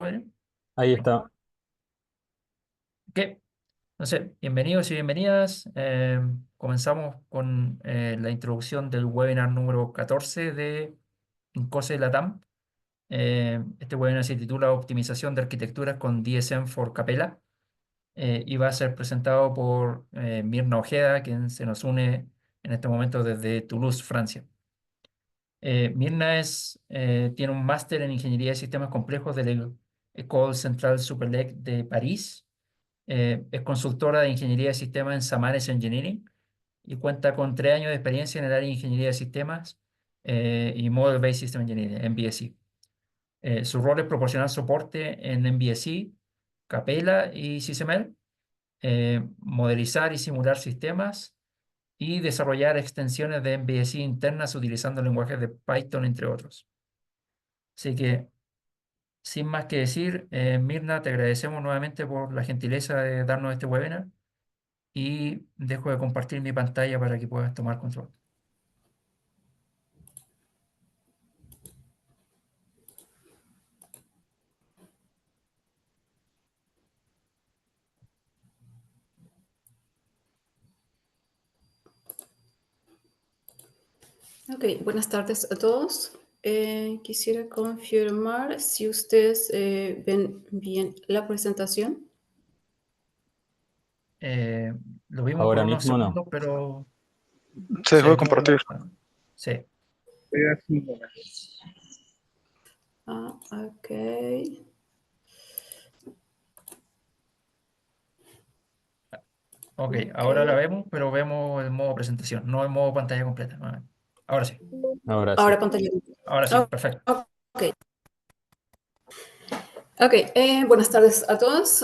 Bueno, Ahí está. ¿qué? No sé, bienvenidos y bienvenidas. Comenzamos con la introducción del webinar número 14 de INCOSE Latam. Este webinar se titula Optimización de arquitecturas con DSM for Capella y va a ser presentado por Mirna Ojeda, quien se nos une en este momento desde Toulouse, Francia. Mirna tiene un máster en Ingeniería de Sistemas Complejos de la École Centrale Supélec de París. Es consultora de ingeniería de sistemas en Samares Engineering y cuenta con 3 años de experiencia en el área de ingeniería de sistemas y Model Based System Engineering, MBSE. Su rol es proporcionar soporte en MBSE, Capella y SysML, modelizar y simular sistemas y desarrollar extensiones de MBSE internas utilizando lenguajes de Python, entre otros. Así que, sin más que decir, Mirna, te agradecemos nuevamente por la gentileza de darnos este webinar y dejo de compartir mi pantalla para que puedas tomar control. Ok, buenas tardes a todos. Quisiera confirmar si ustedes ven bien la presentación. Eh, lo vimos por Ahora unos mismo no. segundos, pero Se se dejó de demora. compartir. Sí, Ok. ok, Ok. ahora la vemos, pero vemos el modo presentación, no el modo pantalla completa. Ahora sí, Ahora sí. Ahora pantalla. ahora sí, Oh, perfecto. ok. Ok, buenas tardes a todos.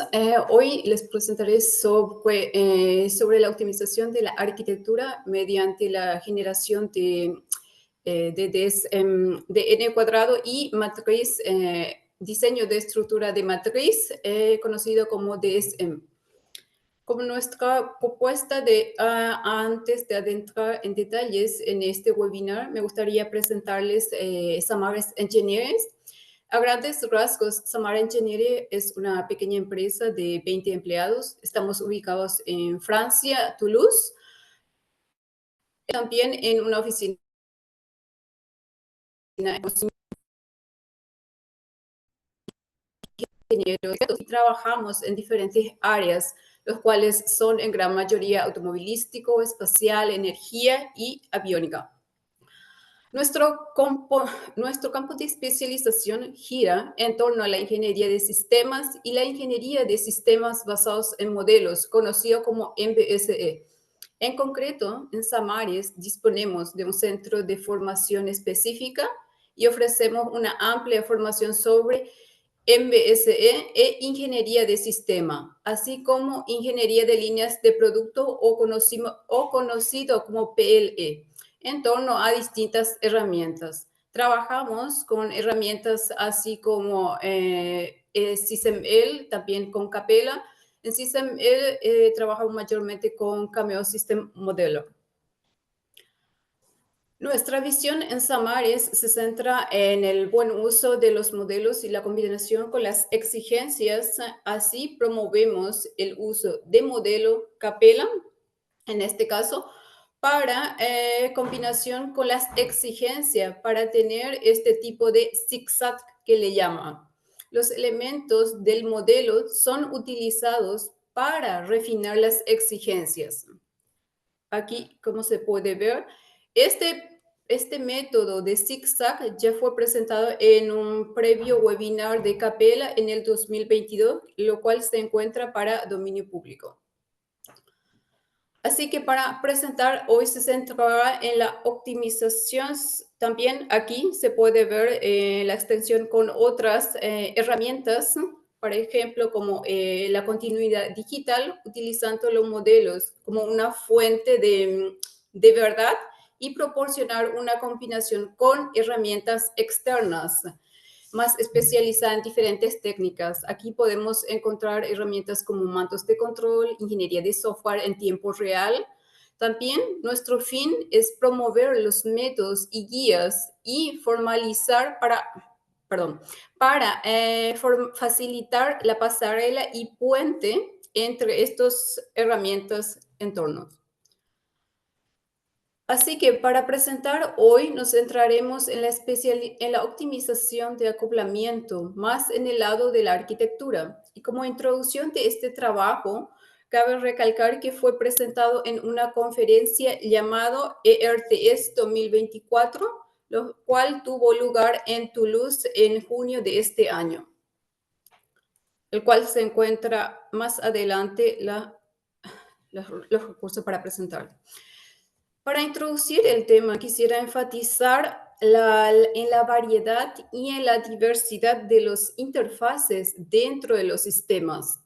Hoy les presentaré sobre la optimización de la arquitectura mediante la generación de n cuadrado y matriz, diseño de estructura de matriz, conocido como DSM. Como nuestra propuesta antes de adentrar en detalles en este webinar, me gustaría presentarles Samaras Engineering. A grandes rasgos, Samara Engineering es una pequeña empresa de 20 empleados. Estamos ubicados en Francia, Toulouse, también en una oficina ingenieros y trabajamos en diferentes áreas, los cuales son en gran mayoría automovilístico, espacial, energía y aviónica. Nuestro campo de especialización gira en torno a la ingeniería de sistemas y la ingeniería de sistemas basados en modelos, conocido como MBSE. En concreto, en Samares disponemos de un centro de formación específica y ofrecemos una amplia formación sobre MBSE e ingeniería de sistema, así como ingeniería de líneas de producto o conocido como PLE, en torno a distintas herramientas. Trabajamos con herramientas así como SysML, también con Capella. En SysML trabajamos mayormente con Cameo System Modeler. Nuestra visión en Samares se centra en el buen uso de los modelos y la combinación con las exigencias. Así promovemos el uso de modelo Capella, en este caso, para combinación con las exigencias, para tener este tipo de zigzag que le llaman. Los elementos del modelo son utilizados para refinar las exigencias. Aquí, como se puede ver, este método de zigzag ya fue presentado en un previo webinar de Capella en el 2022, lo cual se encuentra para dominio público. Así que para presentar hoy se centrará en la optimización. También aquí se puede ver la extensión con otras herramientas, por ejemplo, como la continuidad digital, utilizando los modelos como una fuente de verdad y proporcionar una combinación con herramientas externas más especializada en diferentes técnicas. Aquí podemos encontrar herramientas como mandos de control, ingeniería de software en tiempo real. También nuestro fin es promover los métodos y guías y formalizar para facilitar la pasarela y puente entre estas herramientas entornos. Así que para presentar hoy nos centraremos en la optimización de acoplamiento, más en el lado de la arquitectura. Y como introducción de este trabajo, cabe recalcar que fue presentado en una conferencia llamado ERTS 2024, lo cual tuvo lugar en Toulouse en junio de este año, el cual se encuentra más adelante los recursos para presentar. Para introducir el tema, quisiera enfatizar en la variedad y en la diversidad de las interfaces dentro de los sistemas.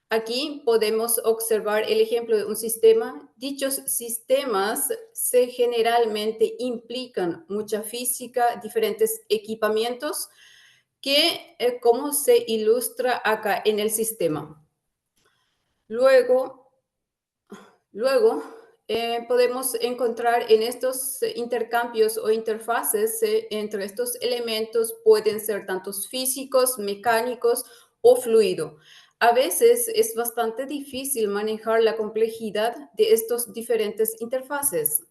Aquí podemos observar el ejemplo de un sistema. Dichos sistemas generalmente implican mucha física, diferentes equipamientos, como se ilustra acá en el sistema. Luego podemos encontrar en estos intercambios o interfaces entre estos elementos pueden ser tantos físicos, mecánicos o fluido. A veces es bastante difícil manejar la complejidad de estos diferentes interfaces.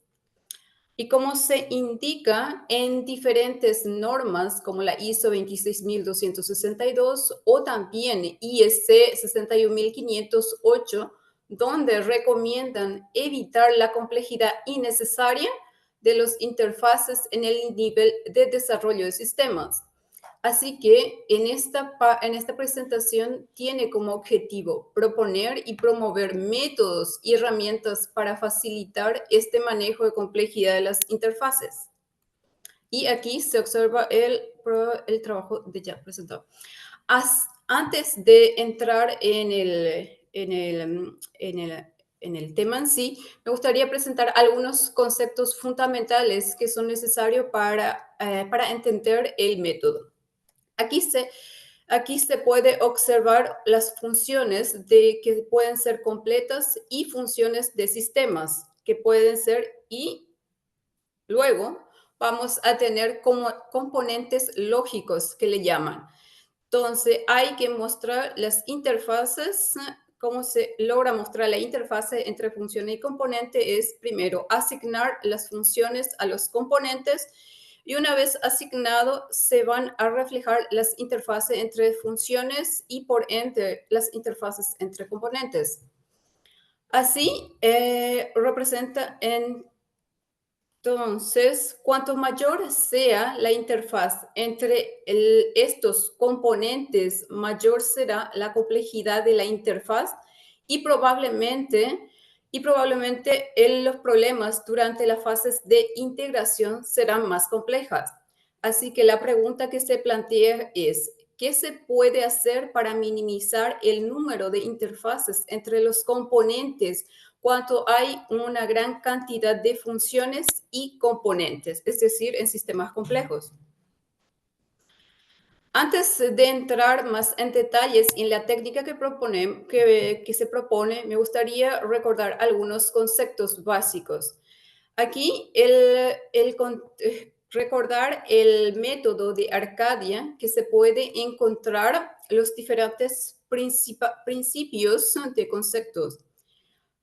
Y como se indica en diferentes normas como la ISO 26262 o también IEC 61508, donde recomiendan evitar la complejidad innecesaria de los interfaces en el nivel de desarrollo de sistemas. Así que en esta presentación tiene como objetivo proponer y promover métodos y herramientas para facilitar este manejo de complejidad de las interfaces. Y aquí se observa el trabajo de ya presentado. Antes de entrar en el tema en sí, me gustaría presentar algunos conceptos fundamentales que son necesarios para entender el método. Aquí se puede observar las funciones que pueden ser completas y funciones de sistemas que pueden ser, y luego vamos a tener como componentes lógicos que le llaman. Entonces hay que mostrar las interfaces. Cómo se logra mostrar la interfase entre función y componente es primero asignar las funciones a los componentes, y una vez asignado se van a reflejar las interfaces entre funciones y por ende las interfaces entre componentes. Así representa entonces, cuanto mayor sea la interfaz entre estos componentes, mayor será la complejidad de la interfaz y probablemente los problemas durante las fases de integración serán más complejas. Así que la pregunta que se plantea es, ¿qué se puede hacer para minimizar el número de interfaces entre los componentes cuando hay una gran cantidad de funciones y componentes, es decir, en sistemas complejos? Antes de entrar más en detalles en la técnica que se propone, me gustaría recordar algunos conceptos básicos. Aquí recordar el método de Arcadia, que se puede encontrar los diferentes principios de conceptos,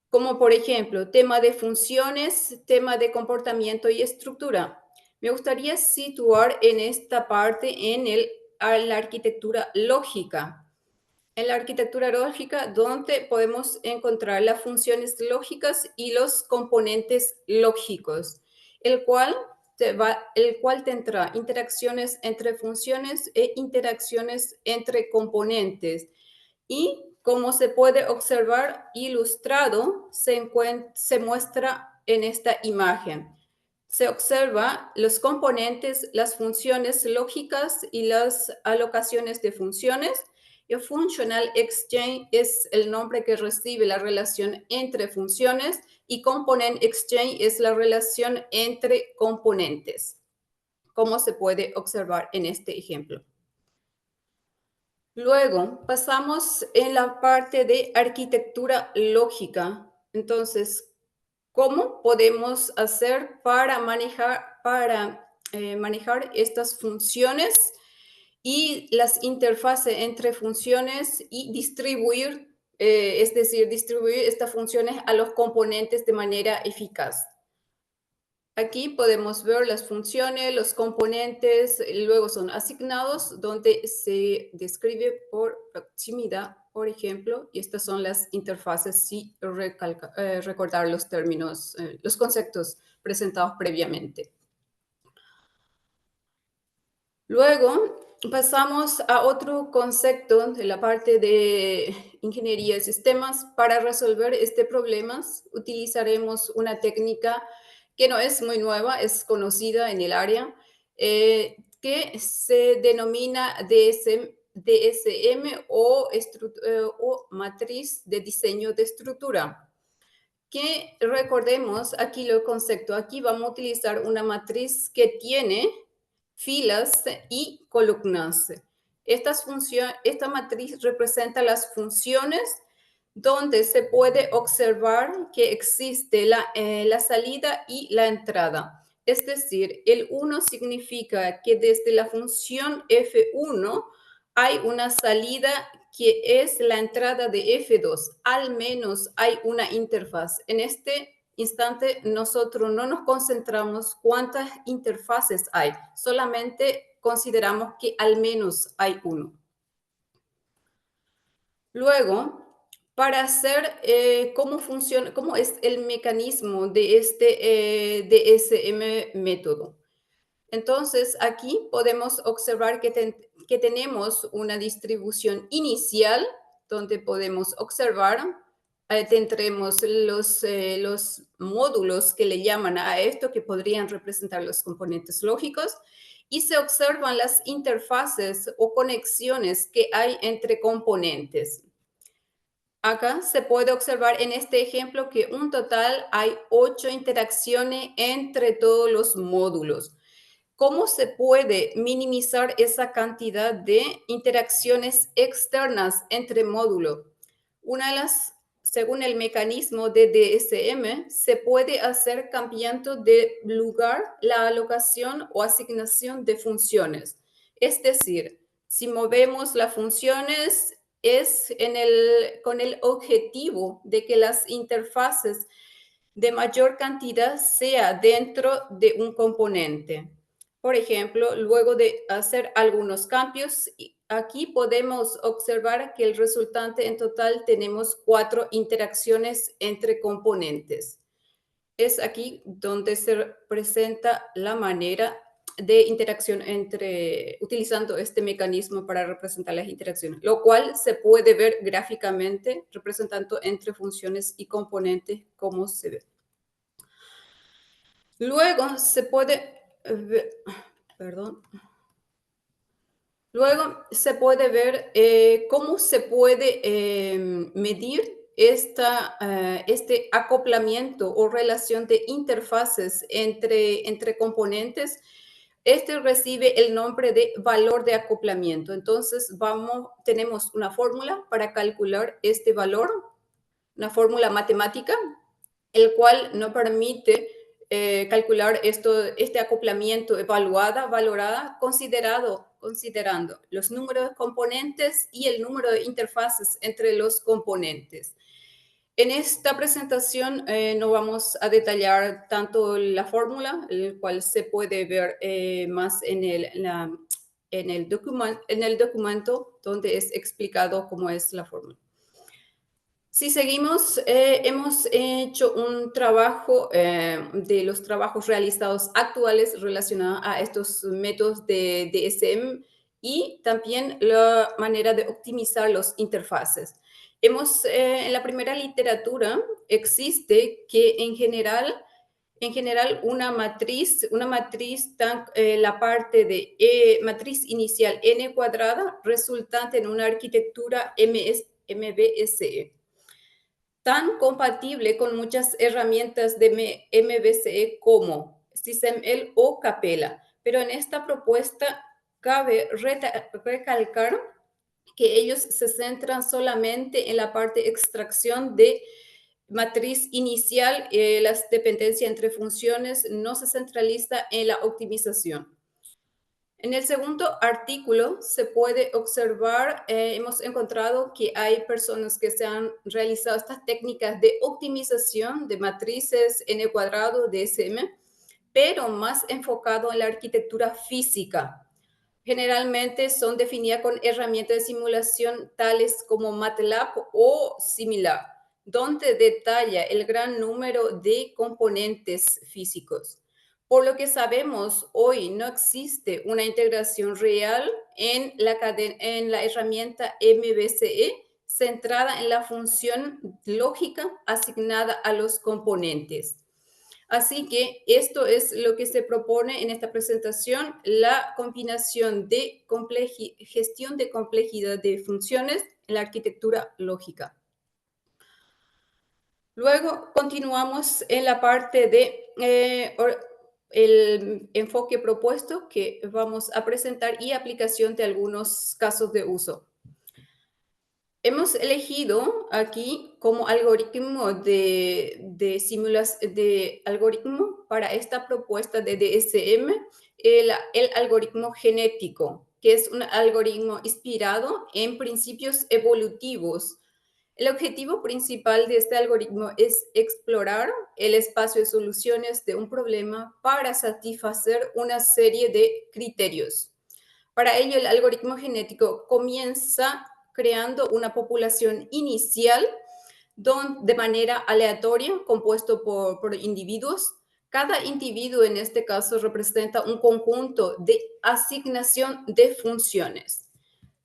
como por ejemplo, tema de funciones, tema de comportamiento y estructura. Me gustaría situar en esta parte a la arquitectura lógica. En la arquitectura lógica, donde podemos encontrar las funciones lógicas y los componentes lógicos, el cual tendrá interacciones entre funciones e interacciones entre componentes. Y como se puede observar ilustrado, se muestra en esta imagen. Se observa los componentes, las funciones lógicas y las alocaciones de funciones. El Functional Exchange es el nombre que recibe la relación entre funciones, y Component Exchange es la relación entre componentes, como se puede observar en este ejemplo. Luego pasamos en la parte de arquitectura lógica. Entonces, ¿cómo podemos hacer para manejar estas funciones y las interfaces entre funciones y distribuir, es decir, distribuir estas funciones a los componentes de manera eficaz. Aquí podemos ver las funciones, los componentes, luego son asignados, donde se describe por proximidad, por ejemplo, y estas son las interfaces si recordar los términos, los conceptos presentados previamente. Luego pasamos a otro concepto de la parte de ingeniería de sistemas. Para resolver este problema utilizaremos una técnica que no es muy nueva, es conocida en el área, que se denomina DSM o matriz de diseño de estructura. Que recordemos aquí el concepto, aquí vamos a utilizar una matriz que tiene filas y columnas. Esta matriz representa las funciones donde se puede observar que existe la salida y la entrada. Es decir, el 1 significa que desde la función F1 hay una salida que es la entrada de F2. Al menos hay una interfaz. En este instante nosotros no nos concentramos cuántas interfaces hay, solamente consideramos que al menos hay uno. Luego, para hacer cómo funciona, cómo es el mecanismo de este DSM método. Entonces, aquí podemos observar que tenemos una distribución inicial donde podemos observar, tendremos los módulos que le llaman a esto, que podrían representar los componentes lógicos, y se observan las interfaces o conexiones que hay entre componentes. Acá se puede observar en este ejemplo que un total hay 8 interacciones entre todos los módulos. ¿Cómo se puede minimizar esa cantidad de interacciones externas entre módulos? Una de las, según el mecanismo de DSM, se puede hacer cambiando de lugar la alocación o asignación de funciones. Es decir, si movemos las funciones es con el objetivo de que las interfaces de mayor cantidad sea dentro de un componente. Por ejemplo, luego de hacer algunos cambios, aquí podemos observar que el resultante en total tenemos 4 interacciones entre componentes. Es aquí donde se presenta la manera de interacción utilizando este mecanismo para representar las interacciones, lo cual se puede ver gráficamente representando entre funciones y componentes cómo se ve. Luego se puede ver, perdón. Luego se puede ver cómo se puede medir este acoplamiento o relación de interfaces entre componentes. Este recibe el nombre de valor de acoplamiento. Entonces tenemos una fórmula para calcular este valor, una fórmula matemática, el cual nos permite calcular este acoplamiento valorada, considerando los números de componentes y el número de interfaces entre los componentes. En esta presentación no vamos a detallar tanto la fórmula, el cual se puede ver más en el documento donde es explicado cómo es la fórmula. Si seguimos, hemos hecho un trabajo de los trabajos realizados actuales relacionados a estos métodos de DSM y también la manera de optimizar las interfaces. En la primera literatura existe que en general una matriz, la parte de matriz inicial n cuadrada resultante en una arquitectura MVSE tan compatible con muchas herramientas de MVCE como SysML o Capella. Pero en esta propuesta cabe recalcar que ellos se centran solamente en la parte de extracción de matriz inicial, las dependencias entre funciones no se centraliza en la optimización. En el segundo artículo se puede observar, hemos encontrado que hay personas que se han realizado estas técnicas de optimización de matrices n cuadrado de SM, pero más enfocado en la arquitectura física. Generalmente son definidas con herramientas de simulación tales como MATLAB o similar, donde detalla el gran número de componentes físicos. Por lo que sabemos, hoy no existe una integración real en la herramienta MVCE centrada en la función lógica asignada a los componentes. Así que esto es lo que se propone en esta presentación, la combinación de gestión de complejidad de funciones en la arquitectura lógica. Luego continuamos en la parte de el enfoque propuesto que vamos a presentar y aplicación de algunos casos de uso. Hemos elegido aquí como algoritmo de algoritmo para esta propuesta de DSM el algoritmo genético, que es un algoritmo inspirado en principios evolutivos. El objetivo principal de este algoritmo es explorar el espacio de soluciones de un problema para satisfacer una serie de criterios. Para ello, el algoritmo genético comienza creando una población inicial de manera aleatoria, compuesto por individuos. Cada individuo en este caso representa un conjunto de asignación de funciones.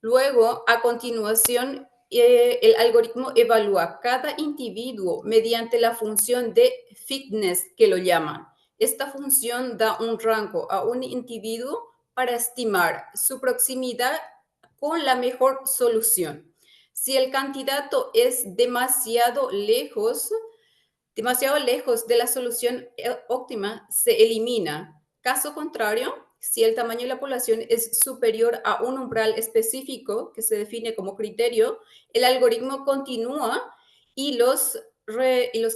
Luego, a continuación, el algoritmo evalúa cada individuo mediante la función de fitness, que lo llaman. Esta función da un rango a un individuo para estimar su proximidad con la mejor solución. Si el candidato es demasiado lejos de la solución óptima, se elimina. Caso contrario, si el tamaño de la población es superior a un umbral específico que se define como criterio, el algoritmo continúa y los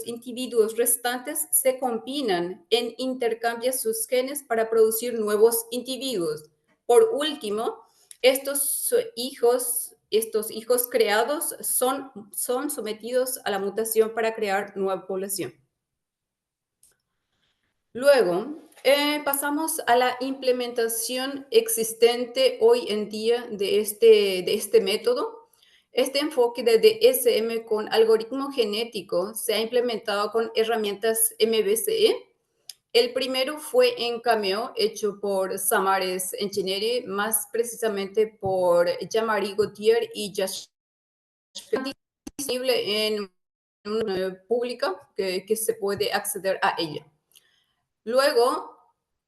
individuos restantes se combinan en intercambian sus genes para producir nuevos individuos. Por último, estos hijos creados son sometidos a la mutación para crear nueva población. Luego, pasamos a la implementación existente hoy en día de este método. Este enfoque de DSM con algoritmo genético se ha implementado con herramientas MVCE. El primero fue en Cameo, hecho por Samares Engineering, más precisamente por Jean-Marie Gauthier y Josh, disponible en una pública que se puede acceder a ella. Luego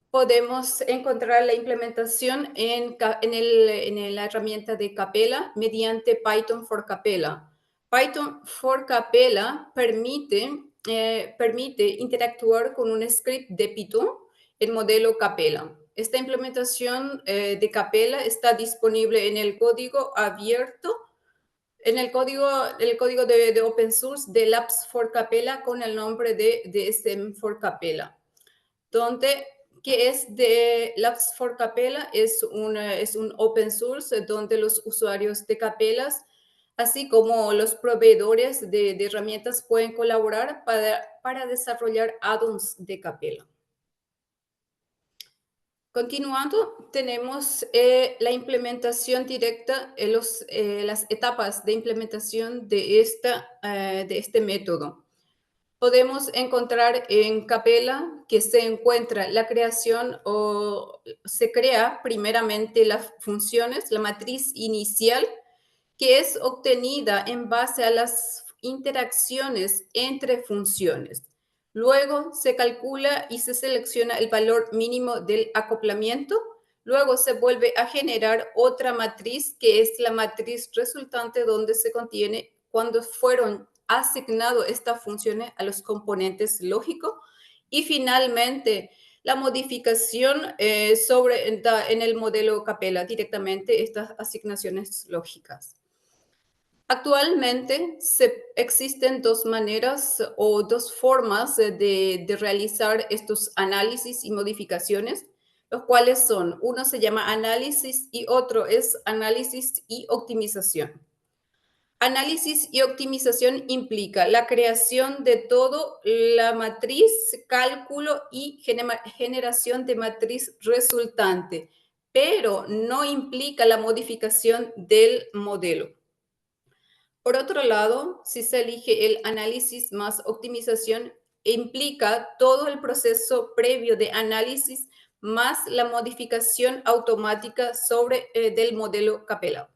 podemos encontrar la implementación en la herramienta de Capella mediante Python for Capella. Python for Capella permite interactuar con un script de Python, el modelo Capella. Esta implementación de Capella está disponible en el código abierto, en el código de open source de Labs for Capella con el nombre de DSM for Capella, que es de Labs for Capella, es un open source donde los usuarios de Capellas, así como los proveedores de herramientas, pueden colaborar para desarrollar add-ons de Capella. Continuando, tenemos la implementación directa, las etapas de implementación de este método. Podemos encontrar en Capella que se encuentra la creación o se crea primeramente las funciones, la matriz inicial, que es obtenida en base a las interacciones entre funciones. Luego se calcula y se selecciona el valor mínimo del acoplamiento. Luego se vuelve a generar otra matriz, que es la matriz resultante, donde se contiene cuando fueron asignados estas funciones a los componentes lógicos. Y finalmente, la modificación en el modelo Capella, directamente estas asignaciones lógicas. Actualmente existen dos maneras o dos formas de realizar estos análisis y modificaciones. los cuales son, uno se llama análisis y otro es análisis y optimización. Análisis y optimización implica la creación de todo, la matriz, cálculo y generación de matriz resultante, pero no implica la modificación del modelo. Por otro lado, si se elige el análisis más optimización, implica todo el proceso previo de análisis más la modificación automática del modelo Capella.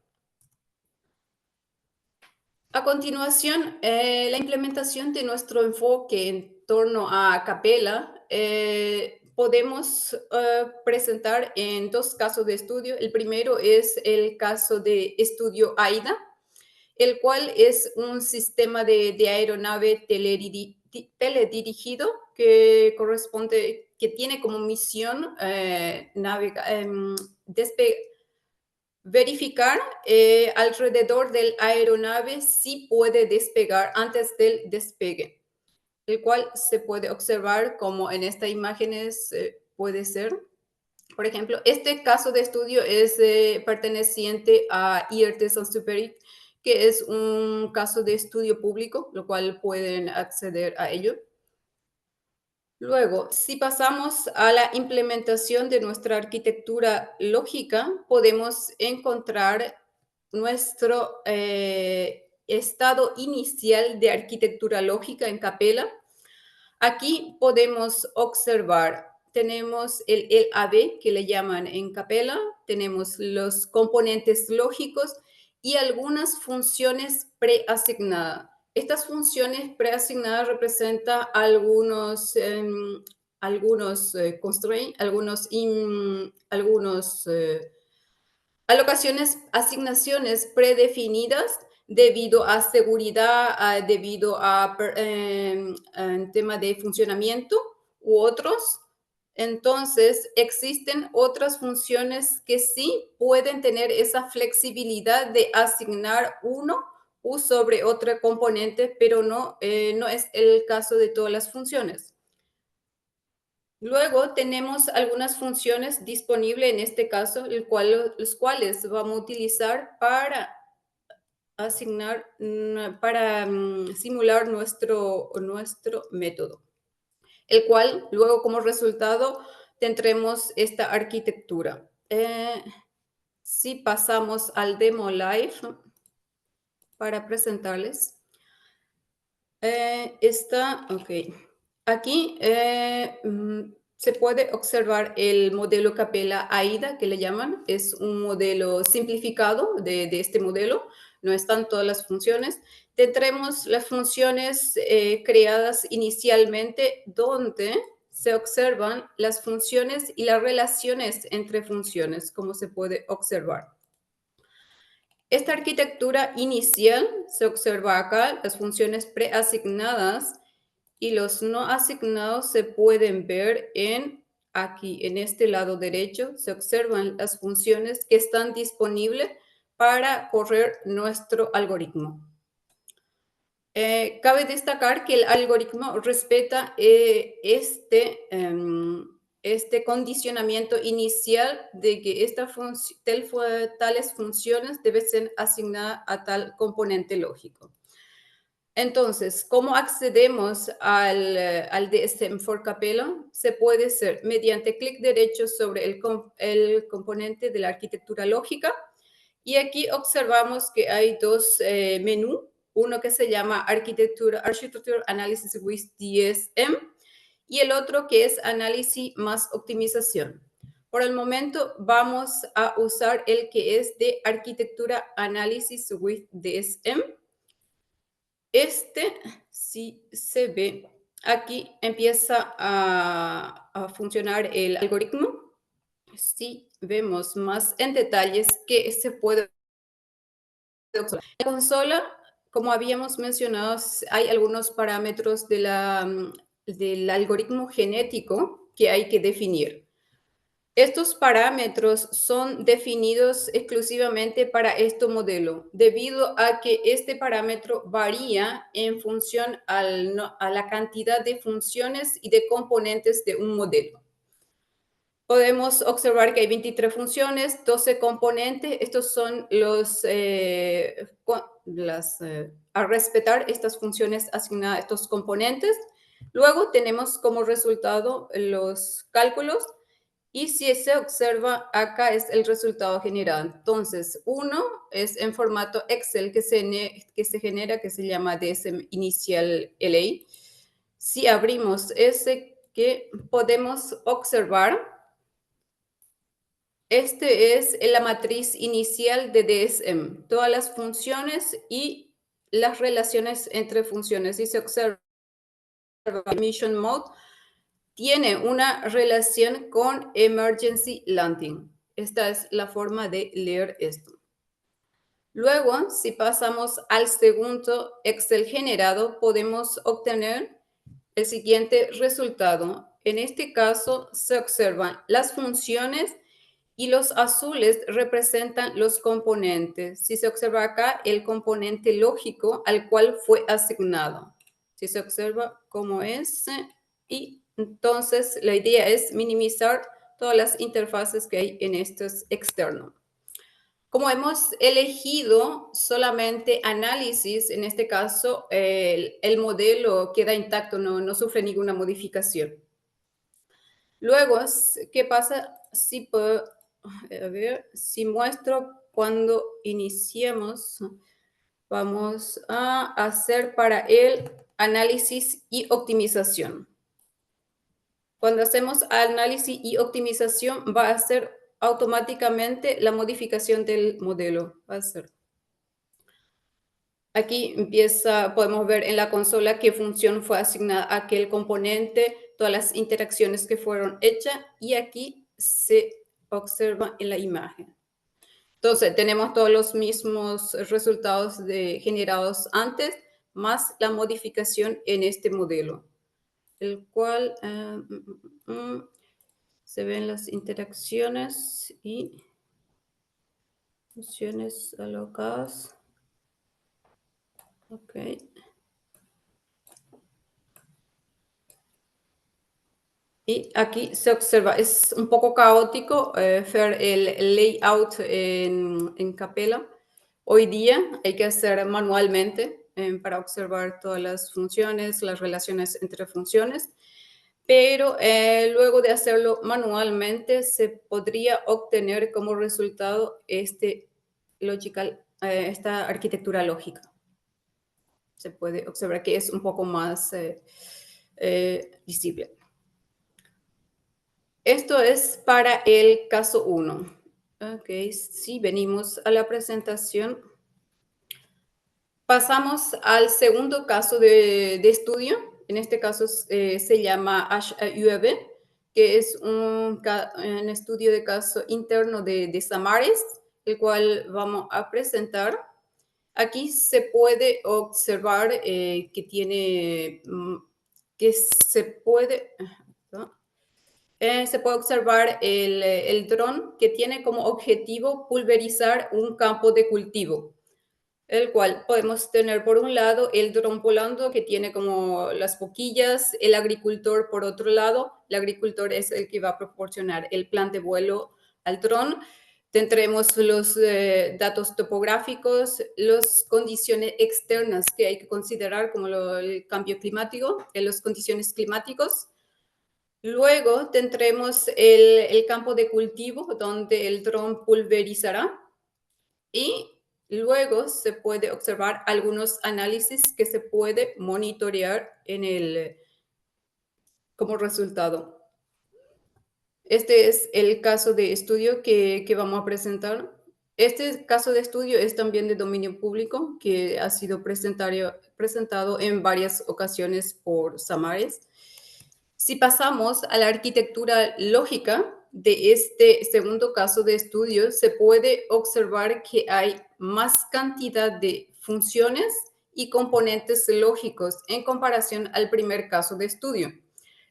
A continuación, la implementación de nuestro enfoque en torno a Capella podemos presentar en dos casos de estudio. El primero es el caso de estudio AIDA, el cual es un sistema de aeronave teledirigido que tiene como misión verificar alrededor del aeronave si puede despegar antes del despegue, el cual se puede observar como en estas imágenes puede ser. Por ejemplo, este caso de estudio es perteneciente a IRT Sanskrit, que es un caso de estudio público, lo cual pueden acceder a ello. Luego, si pasamos a la implementación de nuestra arquitectura lógica, podemos encontrar nuestro estado inicial de arquitectura lógica en Capella. Aquí podemos observar, tenemos el AB que le llaman en Capella, tenemos los componentes lógicos y algunas funciones preasignadas. Estas funciones preasignadas representan algunos constraints, asignaciones predefinidas debido a seguridad, debido a tema de funcionamiento u otros. Entonces, existen otras funciones que sí pueden tener esa flexibilidad de asignar uno u sobre otro componente, pero no es el caso de todas las funciones. Luego tenemos algunas funciones disponibles en este caso, los cuales vamos a utilizar para asignar, para simular nuestro método, el cual luego como resultado tendremos esta arquitectura. Si pasamos al demo live para presentarles. Aquí se puede observar el modelo Capella AIDA, que le llaman. Es un modelo simplificado de este modelo. No están todas las funciones. Tendremos las funciones creadas inicialmente, donde se observan las funciones y las relaciones entre funciones, como se puede observar. Esta arquitectura inicial se observa acá, las funciones preasignadas y los no asignados se pueden ver aquí, en este lado derecho, se observan las funciones que están disponibles para correr nuestro algoritmo. Cabe destacar que el algoritmo respeta este condicionamiento inicial de que tales funciones deben ser asignadas a tal componente lógico. Entonces, ¿cómo accedemos al DSM for Capella? Se puede hacer mediante clic derecho sobre el componente de la arquitectura lógica. Y aquí observamos que hay dos menús. Uno que se llama Architecture Analysis with DSM y el otro que es Análisis más Optimización. Por el momento vamos a usar el que es de Arquitectura Analysis with DSM. Si se ve, aquí empieza a funcionar el algoritmo. Si vemos más en detalles que se puede observar. En la consola, como habíamos mencionado, hay algunos parámetros del algoritmo genético que hay que definir. Estos parámetros son definidos exclusivamente para este modelo, debido a que este parámetro varía en función a la cantidad de funciones y de componentes de un modelo. podemos observar que hay 23 funciones, 12 componentes. Estos son a respetar estas funciones asignadas a estos componentes. Luego tenemos como resultado los cálculos y si se observa acá es el resultado generado. Entonces, uno es en formato Excel que se genera, que se llama DSM Initial LA. Si abrimos ese, que podemos observar, este es la matriz inicial de DSM, todas las funciones y las relaciones entre funciones. Si se observa Mission Mode, tiene una relación con Emergency Landing. Esta es la forma de leer esto. Luego, si pasamos al segundo Excel generado, podemos obtener el siguiente resultado. En este caso, se observan las funciones y los azules representan los componentes. Si se observa acá, el componente lógico al cual fue asignado. Si se observa cómo es, y entonces la idea es minimizar todas las interfaces que hay en estos externos. Como hemos elegido solamente análisis, en este caso el modelo queda intacto, no sufre ninguna modificación. Luego, ¿qué pasa si puedo, a ver, si muestro cuando iniciamos? Vamos a hacer para el análisis y optimización. Cuando hacemos análisis y optimización, va a ser automáticamente la modificación del modelo. Va a ser. Aquí podemos ver en la consola qué función fue asignada a aquel componente, todas las interacciones que fueron hechas, y aquí se observa en la imagen. Entonces, tenemos todos los mismos resultados generados antes, más la modificación en este modelo, el cual se ven las interacciones y funciones alocadas. Ok. Y aquí se observa, es un poco caótico ver el layout en Capella. Hoy día hay que hacer manualmente para observar todas las funciones, las relaciones entre funciones, pero luego de hacerlo manualmente se podría obtener como resultado esta arquitectura lógica. Se puede observar que es un poco más visible. Esto es para el caso 1. Ok, si venimos a la presentación, pasamos al segundo caso de estudio. En este caso se llama UAV, que es un estudio de caso interno de Samaris, el cual vamos a presentar. Aquí se puede observar se puede observar el dron que tiene como objetivo pulverizar un campo de cultivo, el cual podemos tener por un lado el dron volando que tiene como las boquillas, el agricultor por otro lado. El agricultor es el que va a proporcionar el plan de vuelo al dron. Tendremos los datos topográficos, las condiciones externas que hay que considerar como el cambio climático, las condiciones climáticas. Luego tendremos el campo de cultivo donde el dron pulverizará y luego se puede observar algunos análisis que se puede monitorear como resultado. Este es el caso de estudio que vamos a presentar. Este caso de estudio es también de dominio público, que ha sido presentado en varias ocasiones por Samaris. Si pasamos a la arquitectura lógica de este segundo caso de estudio, se puede observar que hay más cantidad de funciones y componentes lógicos en comparación al primer caso de estudio.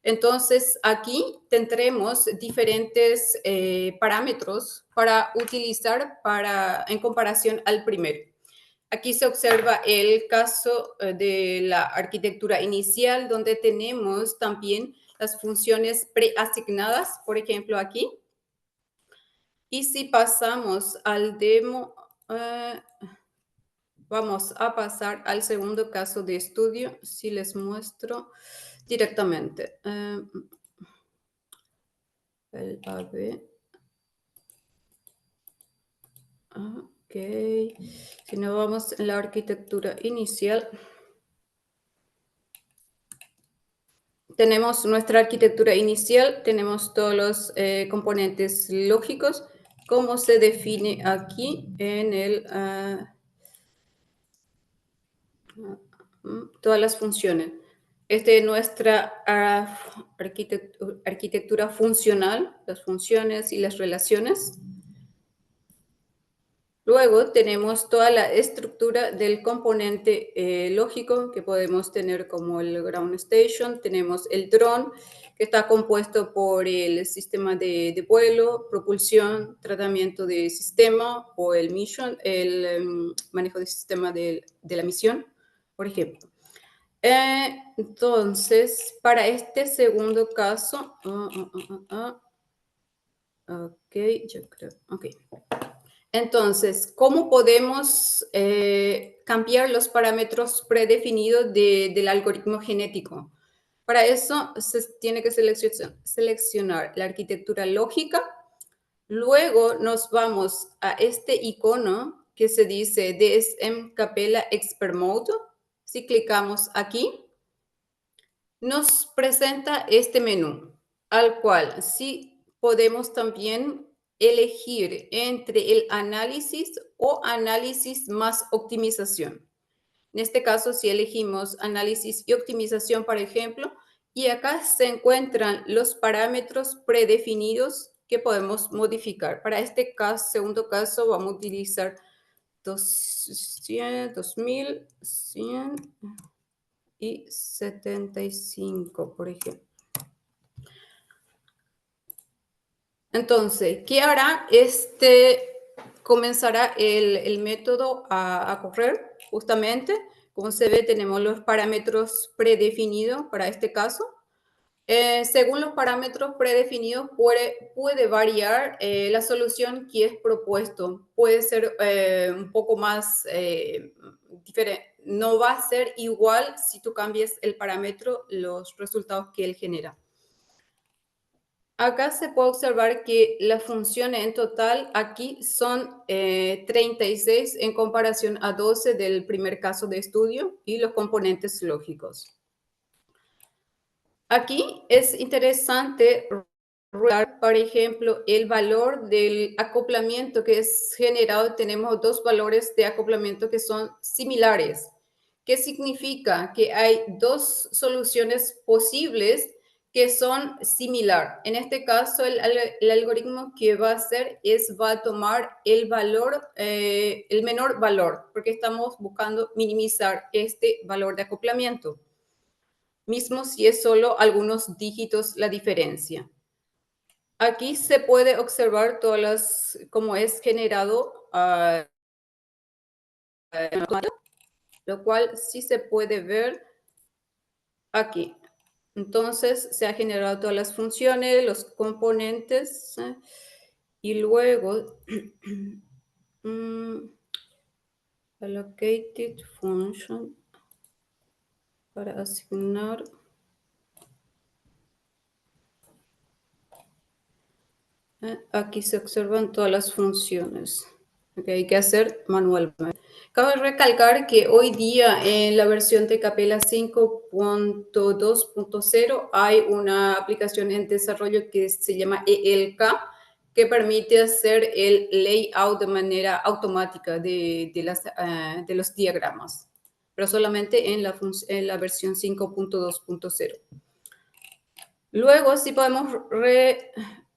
Entonces, aquí tendremos diferentes parámetros para utilizar en comparación al primero. Aquí se observa el caso de la arquitectura inicial, donde tenemos también las funciones preasignadas, por ejemplo, aquí. Y si pasamos al demo, vamos a pasar al segundo caso de estudio, si les muestro directamente. El AB. Ok. Si no vamos en la arquitectura inicial. Tenemos nuestra arquitectura inicial, tenemos todos los componentes lógicos, como se define aquí en el... todas las funciones. Esta es nuestra arquitectura funcional, las funciones y las relaciones. Luego tenemos toda la estructura del componente lógico que podemos tener como el ground station. Tenemos el dron, que está compuesto por el sistema de vuelo, propulsión, tratamiento de sistema o el mission, el manejo de sistema de la misión, por ejemplo. Entonces, para este segundo caso, ok, yo creo, ok. Entonces, ¿cómo podemos cambiar los parámetros predefinidos del algoritmo genético? Para eso se tiene que seleccionar la arquitectura lógica. Luego nos vamos a este icono que se dice DSM Capella Expert Mode. Si clicamos aquí, nos presenta este menú, al cual sí podemos también elegir entre el análisis o análisis más optimización. En este caso, si elegimos análisis y optimización, por ejemplo, y acá se encuentran los parámetros predefinidos que podemos modificar. Para este caso, segundo caso, vamos a utilizar 200, 2100 y 75, por ejemplo. Entonces, ¿qué hará? Comenzará el método a correr, justamente. Como se ve, tenemos los parámetros predefinidos para este caso. Según los parámetros predefinidos, puede variar la solución que es propuesto. Puede ser un poco más diferente. No va a ser igual si tú cambias el parámetro, los resultados que él genera. Acá se puede observar que las funciones en total aquí son 36 en comparación a 12 del primer caso de estudio y los componentes lógicos. Aquí es interesante rular, por ejemplo, el valor del acoplamiento que es generado. Tenemos dos valores de acoplamiento que son similares. ¿Qué significa? Que hay dos soluciones posibles que son similar. En este caso, el algoritmo que va a hacer va a tomar el valor, el menor valor, porque estamos buscando minimizar este valor de acoplamiento, mismo si es solo algunos dígitos la diferencia. Aquí se puede observar cómo es generado, lo cual sí se puede ver aquí. Entonces, se han generado todas las funciones, los componentes, y luego allocated function para asignar. Aquí se observan todas las funciones que hay que hacer manualmente. Cabe recalcar que hoy día en la versión de Capella 5.2.0 hay una aplicación en desarrollo que se llama ELK, que permite hacer el layout de manera automática de los diagramas, pero solamente en la versión 5.2.0. Luego, si podemos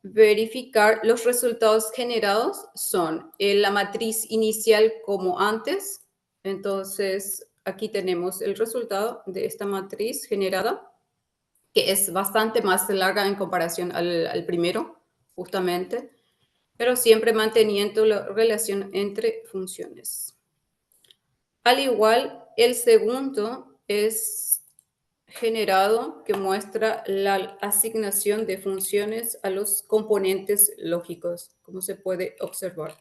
verificar los resultados generados, son la matriz inicial como antes. Entonces, aquí tenemos el resultado de esta matriz generada, que es bastante más larga en comparación al primero, justamente, pero siempre manteniendo la relación entre funciones. Al igual, el segundo es generado que muestra la asignación de funciones a los componentes lógicos, como se puede observar.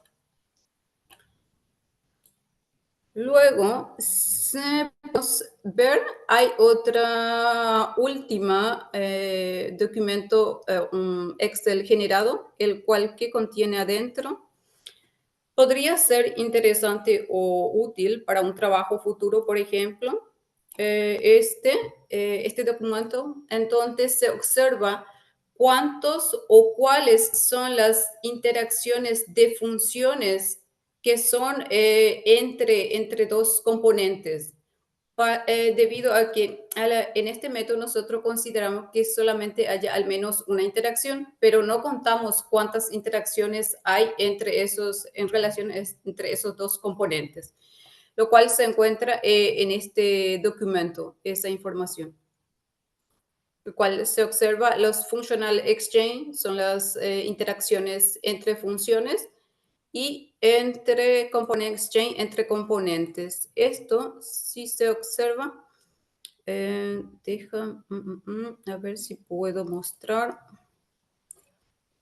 Luego, podemos ver, hay otra última documento, un Excel generado, el cual que contiene adentro. Podría ser interesante o útil para un trabajo futuro, por ejemplo. Este documento, entonces se observa cuántos o cuáles son las interacciones de funciones que son entre dos componentes. Debido a que en este método nosotros consideramos que solamente haya al menos una interacción, pero no contamos cuántas interacciones hay en relación entre esos dos componentes, lo cual se encuentra en este documento, esa información. El cual se observa los functional exchange, son las interacciones entre funciones, y entre component exchange, entre componentes. Esto sí se observa. A ver si puedo mostrar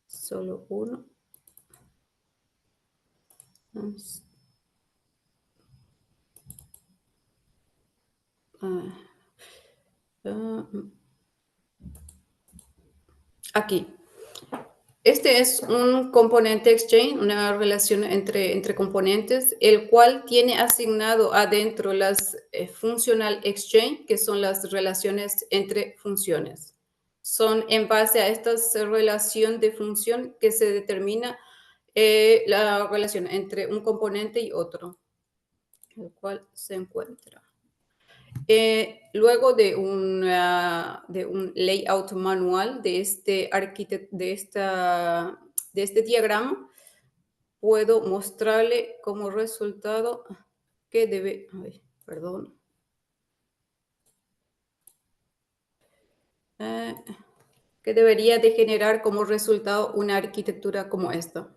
solo uno. Aquí. Este es un componente exchange, una relación entre componentes, el cual tiene asignado adentro las functional exchange, que son las relaciones entre funciones. Son en base a esta relación de función que se determina la relación entre un componente y otro, el cual se encuentra. Luego de un layout manual de este diagrama, puedo mostrarle como resultado que debe, perdón, que debería de generar como resultado una arquitectura como esta,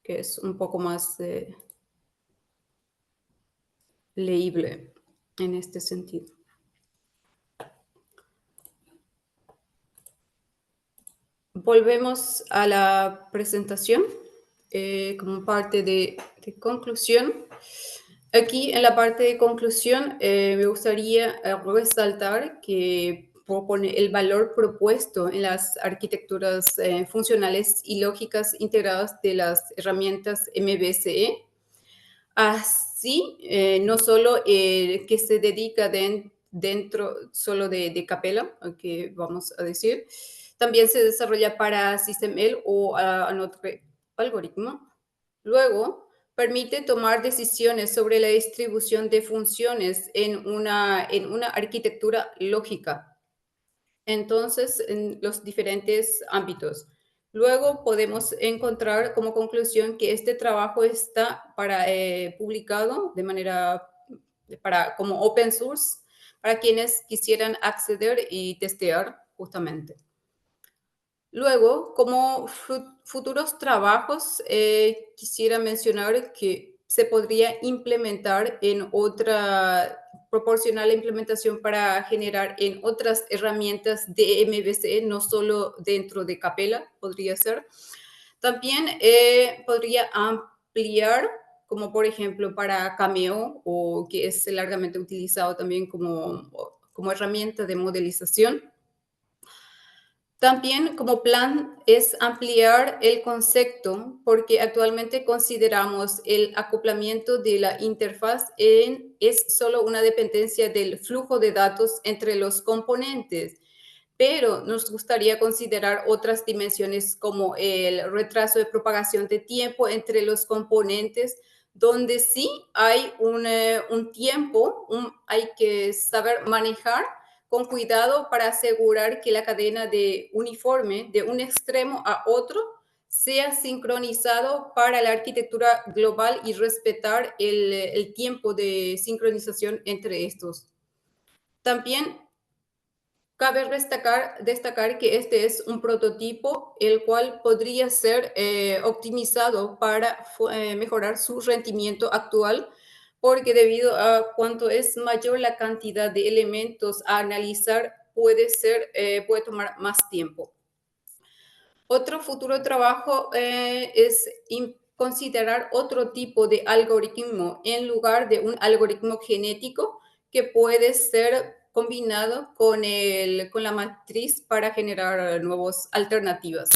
que es un poco más leíble en este sentido. Volvemos a la presentación como parte de conclusión. Aquí en la parte de conclusión me gustaría resaltar que propone el valor propuesto en las arquitecturas funcionales y lógicas integradas de las herramientas MVCE. Así, no solo que se dedica dentro solo de Capella, que vamos a decir, también se desarrolla para SysML o en otro algoritmo. Luego, permite tomar decisiones sobre la distribución de funciones en una arquitectura lógica. Entonces, en los diferentes ámbitos. Luego podemos encontrar como conclusión que este trabajo está publicado de manera como open source para quienes quisieran acceder y testear justamente. Luego, como futuros trabajos, quisiera mencionar que se podría implementar proporcionar la implementación para generar en otras herramientas de MVC, no solo dentro de Capella, podría ser. También podría ampliar, como por ejemplo para Cameo, o que es largamente utilizado también como herramienta de modelización. También como plan es ampliar el concepto porque actualmente consideramos el acoplamiento de la interfaz es solo una dependencia del flujo de datos entre los componentes, pero nos gustaría considerar otras dimensiones como el retraso de propagación de tiempo entre los componentes, donde sí hay un tiempo, hay que saber manejar con cuidado para asegurar que la cadena de uniforme de un extremo a otro sea sincronizado para la arquitectura global y respetar el tiempo de sincronización entre estos. También cabe destacar que este es un prototipo el cual podría ser optimizado para mejorar su rendimiento actual, porque debido a cuanto es mayor la cantidad de elementos a analizar, puede tomar más tiempo. Otro futuro trabajo es considerar otro tipo de algoritmo en lugar de un algoritmo genético que puede ser combinado con la matriz para generar nuevas alternativas.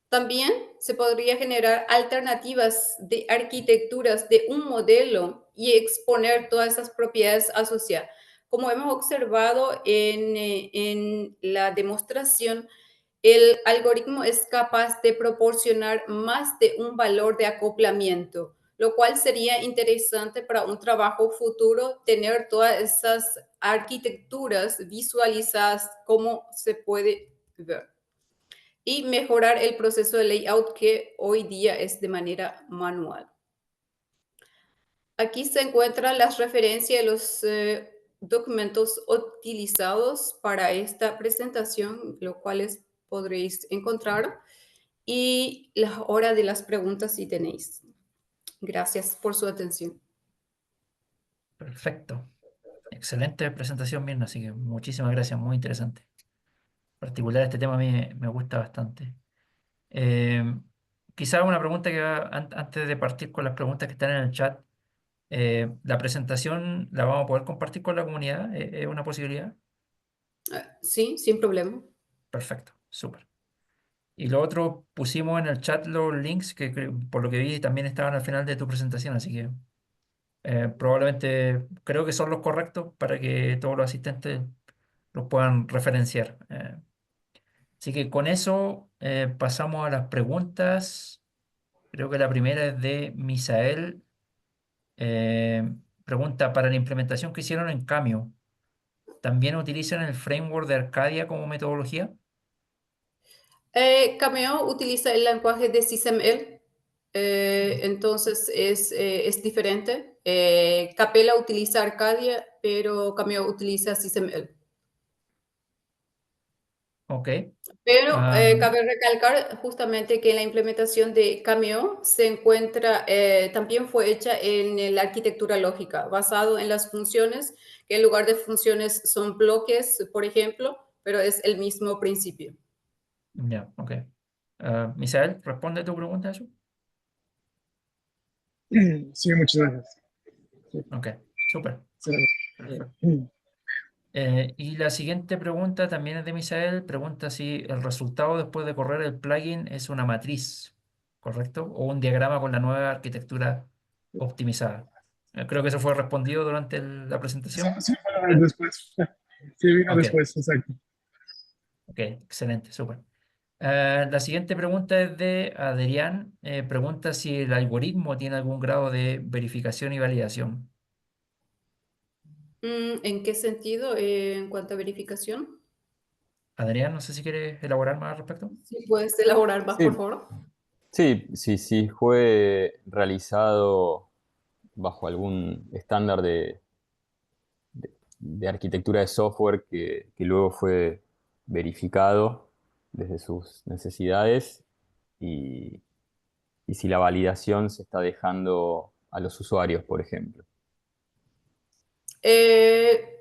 También se podría generar alternativas de arquitecturas de un modelo y exponer todas esas propiedades asociadas. Como hemos observado en la demostración, el algoritmo es capaz de proporcionar más de un valor de acoplamiento, lo cual sería interesante para un trabajo futuro tener todas esas arquitecturas visualizadas como se puede ver y mejorar el proceso de layout que hoy día es de manera manual. Aquí se encuentran las referencias de los documentos utilizados para esta presentación, los cuales podréis encontrar, y la hora de las preguntas si tenéis. Gracias por su atención. Perfecto. Excelente presentación, Mirna, así que muchísimas gracias, muy interesante. En particular este tema a mí me gusta bastante. Eh, Quizá una pregunta que antes de partir con las preguntas que están en el chat, ¿la presentación la vamos a poder compartir con la comunidad? ¿Es una posibilidad? Sí, sin problema. Perfecto, súper. Y lo otro, pusimos en el chat los links que por lo que vi también estaban al final de tu presentación, así que probablemente creo que son los correctos para que todos los asistentes los puedan referenciar. Así que con eso pasamos a las preguntas. Creo que la primera es de Misael. Eh, Pregunta, para la implementación que hicieron en Cameo, ¿también utilizan el framework de Arcadia como metodología? Cameo utiliza el lenguaje de SysML, entonces es diferente. Capella utiliza Arcadia, pero Cameo utiliza SysML. Ok. Pero Ah, cabe recalcar justamente que la implementación de Cameo se encuentra, también fue hecha en la arquitectura lógica, basado en las funciones, que en lugar de funciones son bloques, por ejemplo, pero es el mismo principio. ya, ok. Misael, ¿responde tu pregunta a eso? Sí, muchas gracias. Sí, Ok, súper. sí. Perfecto. Y la siguiente pregunta también es de Misael. Pregunta si el resultado después de correr el plugin es una matriz, ¿correcto? O un diagrama con la nueva arquitectura optimizada. Creo que eso fue respondido durante la Eso presentación. sí fue después. Sí, vino Ok, después, exacto. ok, excelente, súper. La siguiente pregunta es de Adrián. Pregunta si el algoritmo tiene algún grado de verificación y validación. ¿En qué sentido? En cuanto a verificación. Adrián, no sé si quieres elaborar más al respecto. Si puedes elaborar más, por Sí, favor. sí, sí, sí, fue realizado bajo algún estándar de arquitectura de software que luego fue verificado desde sus necesidades y, y si la validación se está dejando a los usuarios, por ejemplo. Eh,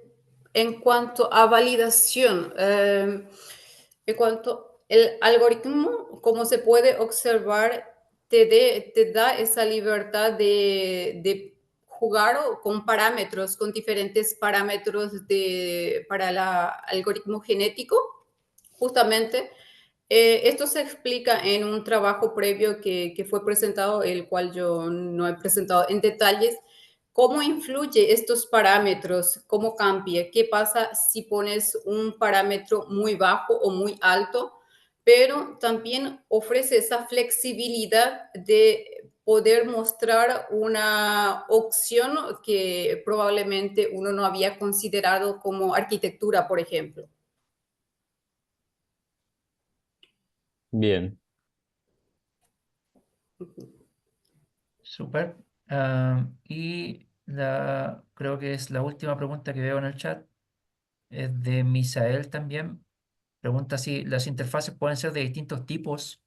en cuanto a validación, en cuanto el algoritmo, como se puede observar, te da esa libertad de jugar con parámetros, con diferentes parámetros para el algoritmo genético, justamente. Esto se explica en un trabajo previo que fue presentado, el cual yo no he presentado en detalles. ¿Cómo influye estos parámetros? ¿Cómo cambia? ¿Qué pasa si pones un parámetro muy bajo o muy alto? Pero también ofrece esa flexibilidad de poder mostrar una opción que probablemente uno no había considerado como arquitectura, por ejemplo. Bien, Súper. Y creo que es la última pregunta que veo en el chat. Es de Misael también. Pregunta si las interfaces pueden ser de distintos tipos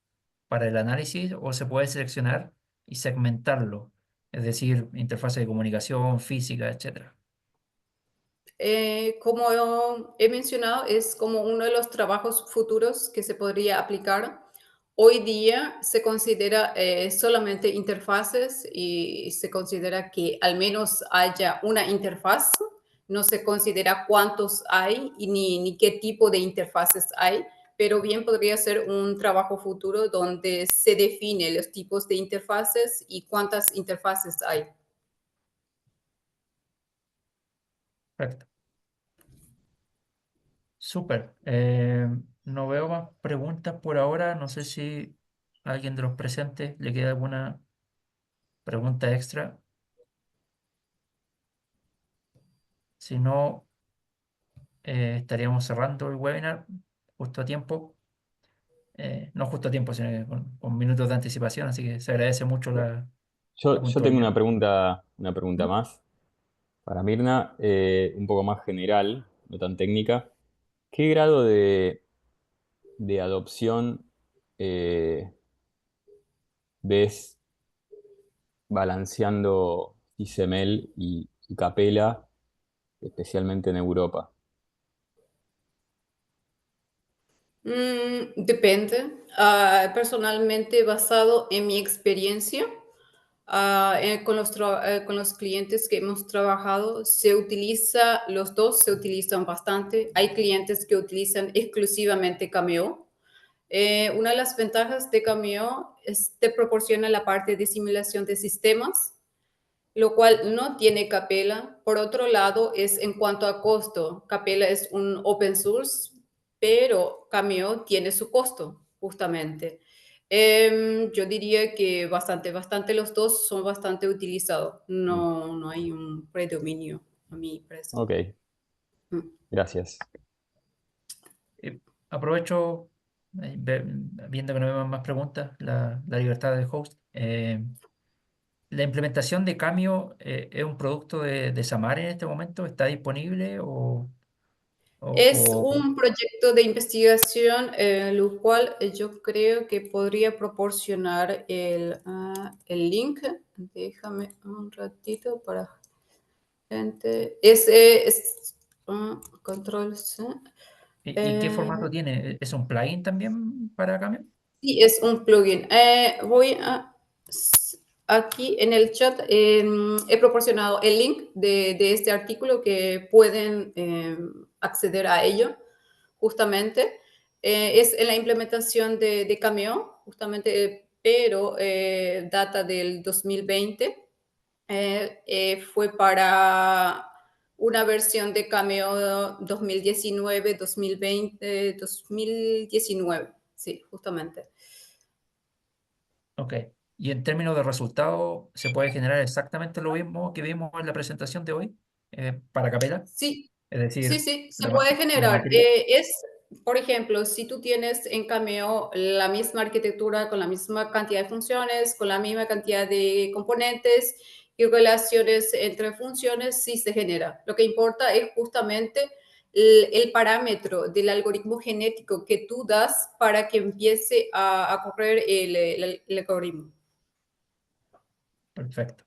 para el análisis o se puede seleccionar y segmentarlo. es decir, interfaces de comunicación, física, etcétera. Como he mencionado, es como uno de los trabajos futuros que se podría aplicar. Hoy día se considera solamente interfaces y se considera que al menos haya una interfaz. No se considera cuántos hay y ni qué tipo de interfaces hay, pero bien podría ser un trabajo futuro donde se define los tipos de interfaces y cuántas interfaces hay. Perfecto. Súper. No veo más preguntas por ahora. No sé si a alguien de los presentes le queda alguna pregunta extra. Si no, estaríamos cerrando el webinar justo a tiempo. No justo a tiempo, sino que con minutos de anticipación. Así que se agradece mucho la Yo tengo puntualidad. una pregunta ¿Mm? más para Mirna, un poco más general, no tan técnica. ¿Qué grado de adopción eh, ves balanceando XML y Capella, especialmente en Europa? Depende. Personalmente, basado en mi experiencia, con los clientes que hemos trabajado, los dos se utilizan bastante. Hay clientes que utilizan exclusivamente Cameo. Una de las ventajas de Cameo es te proporciona la parte de simulación de sistemas, lo cual no tiene Capella. Por otro lado, es en cuanto a costo. Capella es un open source, pero Cameo tiene su costo, justamente. Yo diría que bastante los dos son bastante utilizados. Mm, No hay un predominio, a mi parecer. Ok, Mm. gracias. Eh, Aprovecho, viendo que no vemos más preguntas, la libertad del host. ¿La implementación de Cameo es un producto de Xamarin en este momento? ¿Está disponible Es o- un proyecto de investigación, lo cual yo creo que podría proporcionar el link. Déjame un ratito para gente. Control C. y qué Eh, formato tiene? ¿Es un plugin también para Cameo? sí, es un plugin. Aquí en el chat he proporcionado el link de este artículo que pueden acceder a ello. Justamente, es en la implementación de Cameo, justamente, pero data del 2020. Fue para una versión de Cameo 2019, 2020, 2019, sí, justamente. Ok. Y en términos de resultado, ¿se puede generar exactamente lo mismo que vimos en la presentación de hoy para Capella? Sí, Es sí, decir, sí, se la, puede la generar. matriz. Por ejemplo, si tú tienes en Cameo la misma arquitectura, con la misma cantidad de funciones, con la misma cantidad de componentes y relaciones entre funciones, sí se genera. Lo que importa es justamente el parámetro del algoritmo genético que tú das para que empiece a correr el algoritmo. Perfecto.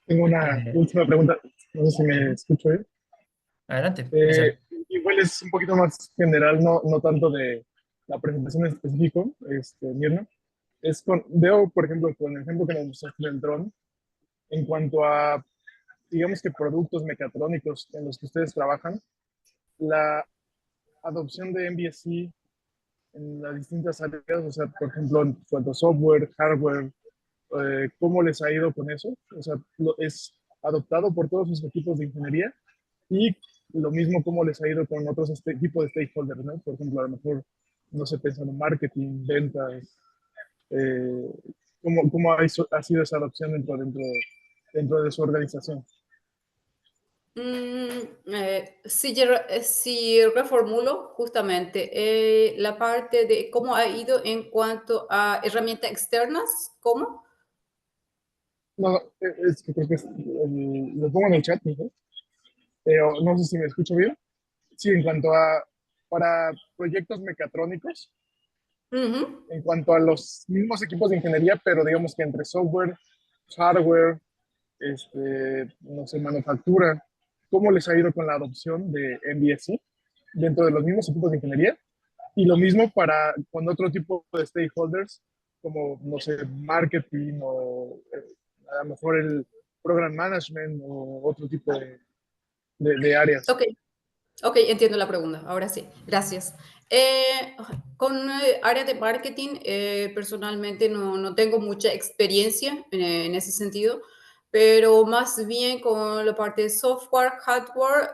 Tengo una Eh, última pregunta, no sé si me escucho bien. Adelante, Eh, Misael. Igual es un poquito más general, no tanto de la presentación en específico, Mirna. Veo, por ejemplo, con el ejemplo que nos mostraste del dron, en cuanto a, digamos que productos mecatrónicos en los que ustedes trabajan, la adopción de MBSE en las distintas áreas, o sea, por ejemplo, en cuanto a software, hardware, ¿cómo les ha ido con eso? O sea, ¿es adoptado por todos sus equipos de ingeniería? Y lo mismo, ¿cómo les ha ido con otros tipos de stakeholders, ¿no? Por ejemplo, a lo mejor, no sé, pensando en marketing, ventas, eh, ¿cómo ha sido esa adopción dentro de su organización? Si reformulo justamente la parte de cómo ha ido en cuanto a herramientas externas, ¿cómo? No, es que creo que lo pongo en el chat, ¿no? Pero no sé si me escucho bien. Sí, en cuanto a para proyectos mecatrónicos, Ujú. en cuanto a los mismos equipos de ingeniería, pero digamos que entre software hardware, no sé, manufactura, ¿cómo les ha ido con la adopción de MBSE dentro de los mismos equipos de ingeniería? Y lo mismo para con otro tipo de stakeholders, como, no sé, marketing o a lo mejor el program management o otro tipo de áreas. Ok, ok, entiendo la pregunta. Ahora sí, gracias. Con área de marketing, personalmente no tengo mucha experiencia en ese sentido, pero más bien con la parte de software, hardware,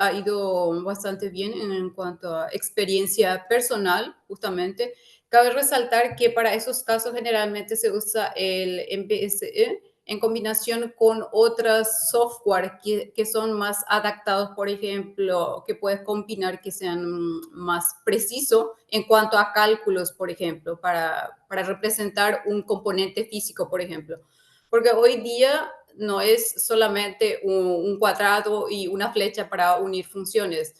ha ido bastante bien en cuanto a experiencia personal, justamente. Cabe resaltar que para esos casos generalmente se usa el MPSE en combinación con otras software que son más adaptados, por ejemplo, que puedes combinar que sean más precisos en cuanto a cálculos, por ejemplo, para representar un componente físico, por ejemplo. Porque hoy día no es solamente un cuadrado y una flecha para unir funciones,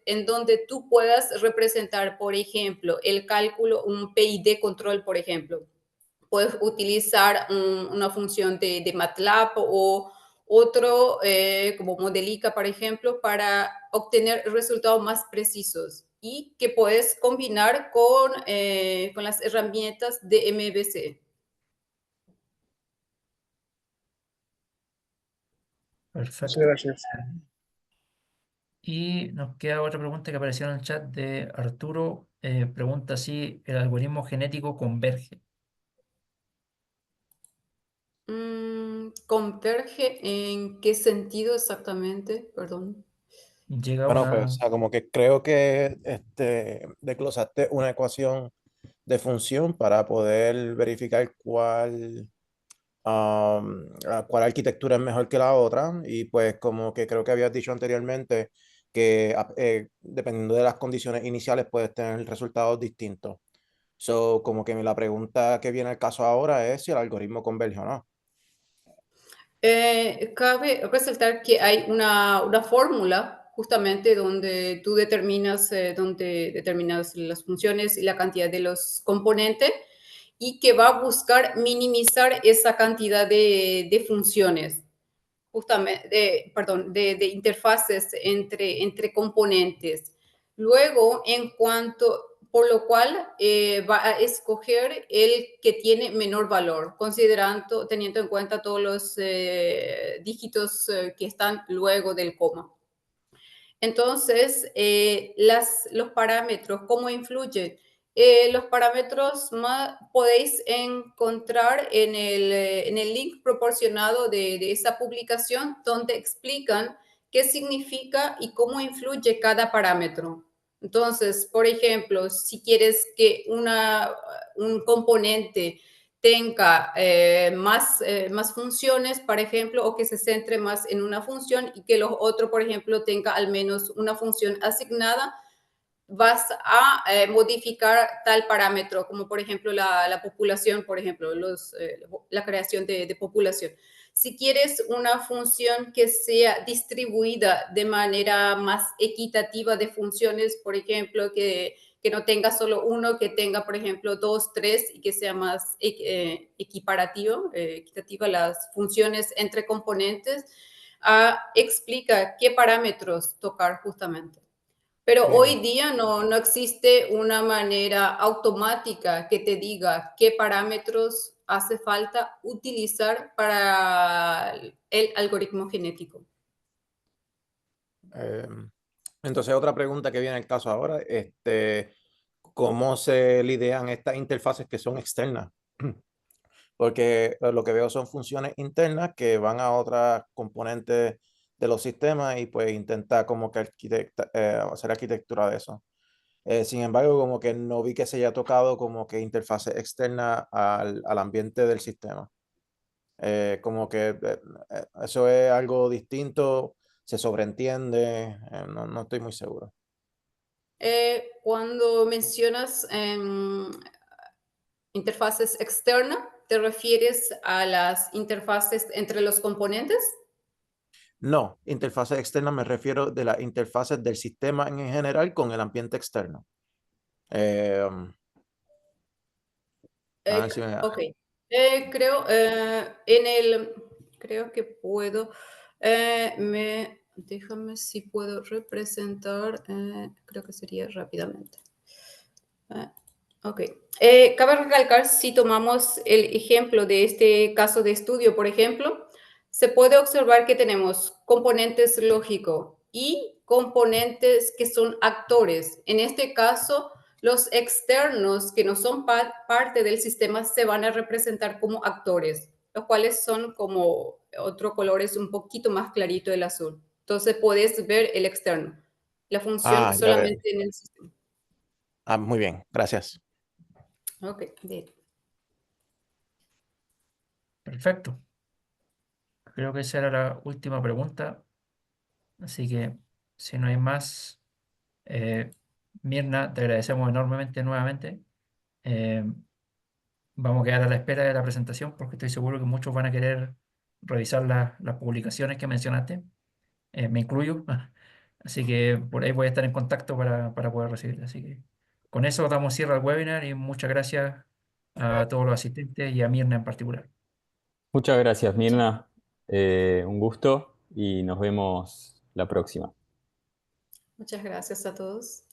en donde tú puedas representar, por ejemplo, el cálculo, un PID control, por ejemplo. Puedes utilizar una función de MATLAB o otro como Modelica, por ejemplo, para obtener resultados más precisos y que puedes combinar con las herramientas de MVC. Muchas Perfecto. gracias. Y nos queda otra pregunta que apareció en el chat de Arturo. Pregunta si el algoritmo genético converge. ¿Converge en qué sentido exactamente? Perdón. Llega a Bueno, pues, o una... sea, como que creo que desglosaste una ecuación de función para poder verificar cuál arquitectura es mejor que la otra. Y pues como que creo que habías dicho anteriormente que dependiendo de las condiciones iniciales puedes tener resultados distintos. So, como que la pregunta que viene al caso ahora es si el algoritmo converge o no. Cabe resaltar que hay una fórmula justamente donde determinas las funciones y la cantidad de los componentes y que va a buscar minimizar esa cantidad de funciones, justamente, de interfaces entre componentes. Luego, por lo cual va a escoger el que tiene menor valor, teniendo en cuenta todos los dígitos que están luego del coma. Entonces, los parámetros, ¿cómo influyen? Los parámetros podéis encontrar en el link proporcionado de esa publicación donde explican qué significa y cómo influye cada parámetro. Entonces, por ejemplo, si quieres que un componente tenga más funciones, por ejemplo, o que se centre más en una función y que los otros, por ejemplo, tenga al menos una función asignada, vas a modificar tal parámetro, como por ejemplo la población, por ejemplo, la creación de población. Si quieres una función que sea distribuida de manera más equitativa de funciones, por ejemplo, que no tenga solo uno, que tenga, por ejemplo, dos, tres y que sea más equitativa las funciones entre componentes, explica qué parámetros tocar justamente. Pero Bien. hoy día no existe una manera automática que te diga qué parámetros hace falta utilizar para el algoritmo genético. Eh, entonces, otra pregunta que viene al caso ahora, ¿cómo se lidian estas interfaces que son externas? Porque lo que veo son funciones internas que van a otras componentes de los sistemas y pues intenta como que hacer arquitectura de eso. Sin embargo, como que no vi que se haya tocado como que interfase externa al ambiente del sistema. Como que eso es algo distinto, se sobreentiende, no estoy muy seguro. Cuando mencionas interfaces externas, ¿te refieres a las interfaces entre los componentes? No, interfaces externas me refiero de las interfaces del sistema en general con el ambiente externo. A ver si me... Ok. Creo que puedo, déjame si puedo representar, creo que sería rápidamente. Ok. Cabe recalcar, si tomamos el ejemplo de este caso de estudio, por ejemplo, se puede observar que tenemos componentes lógicos y componentes que son actores. En este caso, los externos que no son parte del sistema se van a representar como actores, los cuales son como otro color es un poquito más clarito el azul. Entonces, puedes ver el externo, la función Ya veo. solamente en el sistema. Muy bien, gracias. Ok, bien. Perfecto. Creo que esa era la última pregunta. Así que si no hay más, Mirna, te agradecemos enormemente nuevamente. Eh, Vamos a quedar a la espera de la presentación porque estoy seguro que muchos van a querer revisar las publicaciones que mencionaste. Me incluyo. Así que por ahí voy a estar en contacto para poder recibirla. Así que con eso damos cierre al webinar y muchas gracias a todos los asistentes y a Mirna en particular. Muchas gracias, Mirna. Un gusto y nos vemos la próxima. Muchas gracias a todos.